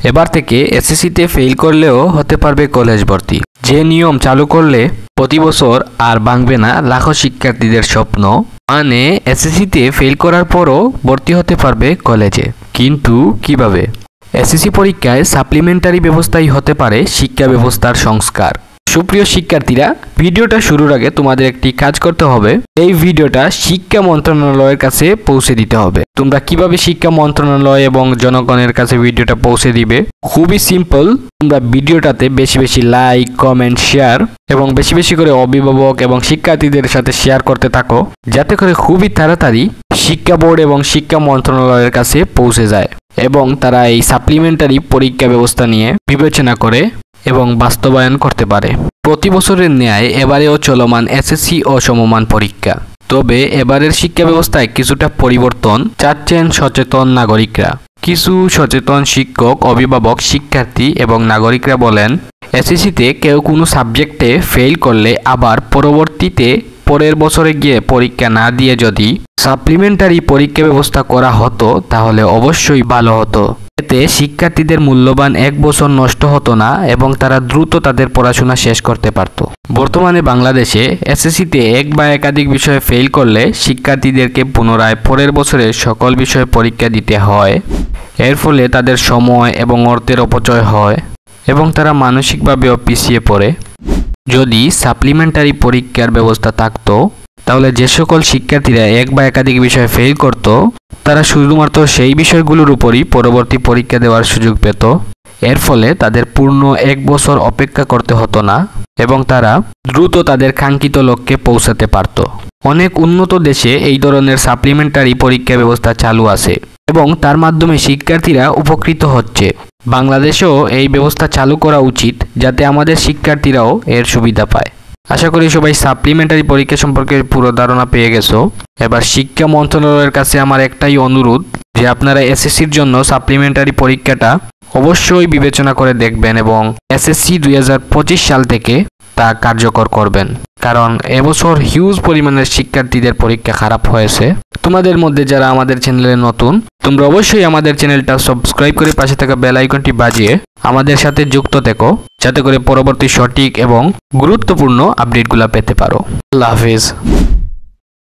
এবার থেকে এসএসসিতে ফেল করলেও হতে পারবে কলেজ ভর্তি। যে নিয়ম চালু করলে প্রতি বছর আর ভাঙবে না লাখো শিক্ষার্থীদের স্বপ্ন, মানে এসএসসিতে ফেল করার পরও ভর্তি হতে পারবে কলেজে। কিন্তু কিভাবে? এসএসসি পরীক্ষায় সাপ্লিমেন্টারি ব্যবস্থাই হতে পারে শিক্ষা ব্যবস্থার সংস্কার। সুপ্রিয় শিক্ষার্থীরা, ভিডিওটা শুরুর আগে তোমাদের একটি কাজ করতে হবে। এই ভিডিওটা শিক্ষা মন্ত্রণালয়ের কাছে পৌঁছে দিতে হবে। তোমরা কিভাবে শিক্ষা মন্ত্রণালয় এবং জনগণের কাছে ভিডিওটা পৌঁছে দিবে? খুবই সিম্পল। তোমরা ভিডিওটাতে বেশি বেশি লাইক, কমেন্ট, শেয়ার এবং বেশি বেশি করে অভিভাবক এবং শিক্ষার্থীদের সাথে শেয়ার করতে থাকো, যাতে করে খুবই তাড়াতাড়ি শিক্ষা বোর্ড এবং শিক্ষা মন্ত্রণালয়ের কাছে পৌঁছে যায় এবং তারা এই সাপ্লিমেন্টারি পরীক্ষা ব্যবস্থা নিয়ে বিবেচনা করে এবং বাস্তবায়ন করতে পারে। প্রতি বছরের ন্যায় এবারেও চলমান এসএসসি ও সমমান পরীক্ষা। তবে এবারের শিক্ষা ব্যবস্থায় কিছুটা পরিবর্তন চাচ্ছেন সচেতন নাগরিকরা। কিছু সচেতন শিক্ষক, অভিভাবক, শিক্ষার্থী এবং নাগরিকরা বলেন, এসএসসিতে কেউ কোনো সাবজেক্টে ফেল করলে আবার পরবর্তীতে পরের বছরে গিয়ে পরীক্ষা না দিয়ে যদি সাপ্লিমেন্টারি পরীক্ষা ব্যবস্থা করা হতো তাহলে অবশ্যই ভালো হতো। এতে শিক্ষার্থীদের মূল্যবান এক বছর নষ্ট হতো না এবং তারা দ্রুত তাদের পড়াশোনা শেষ করতে পারত। বর্তমানে বাংলাদেশে এসএসসিতে এক বা একাধিক বিষয়ে ফেল করলে শিক্ষার্থীদেরকে পুনরায় পরের বছরে সকল বিষয়ে পরীক্ষা দিতে হয়। এর ফলে তাদের সময় এবং অর্থের অপচয় হয় এবং তারা মানসিকভাবেও পিছিয়ে পড়ে। যদি সাপ্লিমেন্টারি পরীক্ষার ব্যবস্থা থাকতো তাহলে যে সকল শিক্ষার্থীরা এক বা একাধিক বিষয়ে ফেল করত তারা শুধুমাত্র সেই বিষয়গুলোর উপরই পরবর্তী পরীক্ষা দেওয়ার সুযোগ পেত। এর ফলে তাদের পূর্ণ এক বছর অপেক্ষা করতে হতো না এবং তারা দ্রুত তাদের কাঙ্ক্ষিত লক্ষ্যে পৌঁছাতে পারত। অনেক উন্নত দেশে এই ধরনের সাপ্লিমেন্টারি পরীক্ষা ব্যবস্থা চালু আছে এবং তার মাধ্যমে শিক্ষার্থীরা উপকৃত হচ্ছে। বাংলাদেশেও এই ব্যবস্থা চালু করা উচিত, যাতে আমাদের শিক্ষার্থীরাও এর সুবিধা পায়। আশা করি সবাই সাপ্লিমেন্টারি পরীক্ষা সম্পর্কে পুরো ধারণা পেয়ে গেছো। এবার শিক্ষা মন্ত্রণালয়ের কাছে আমার একটাই অনুরোধ যে আপনারা এসএসসির জন্য সাপ্লিমেন্টারি পরীক্ষাটা অবশ্যই বিবেচনা করে দেখবেন এবং এসএসসি 2025 সাল থেকে তা কার্যকর করবেন, কারণ এবছর হিউজ পরিমাণের শিক্ষার্থীদের পরীক্ষা খারাপ হয়েছে। তোমাদের মধ্যে যারা আমাদের চ্যানেলে নতুন, তোমরা অবশ্যই আমাদের চ্যানেলটা সাবস্ক্রাইব করে পাশে থাকা বেল আইকনটি বাজিয়ে আমাদের সাথে যুক্ত থেকো, যাতে করে পরবর্তী সঠিক এবং গুরুত্বপূর্ণ আপডেটগুলো পেতে পারো। আল্লাহ হাফেজ।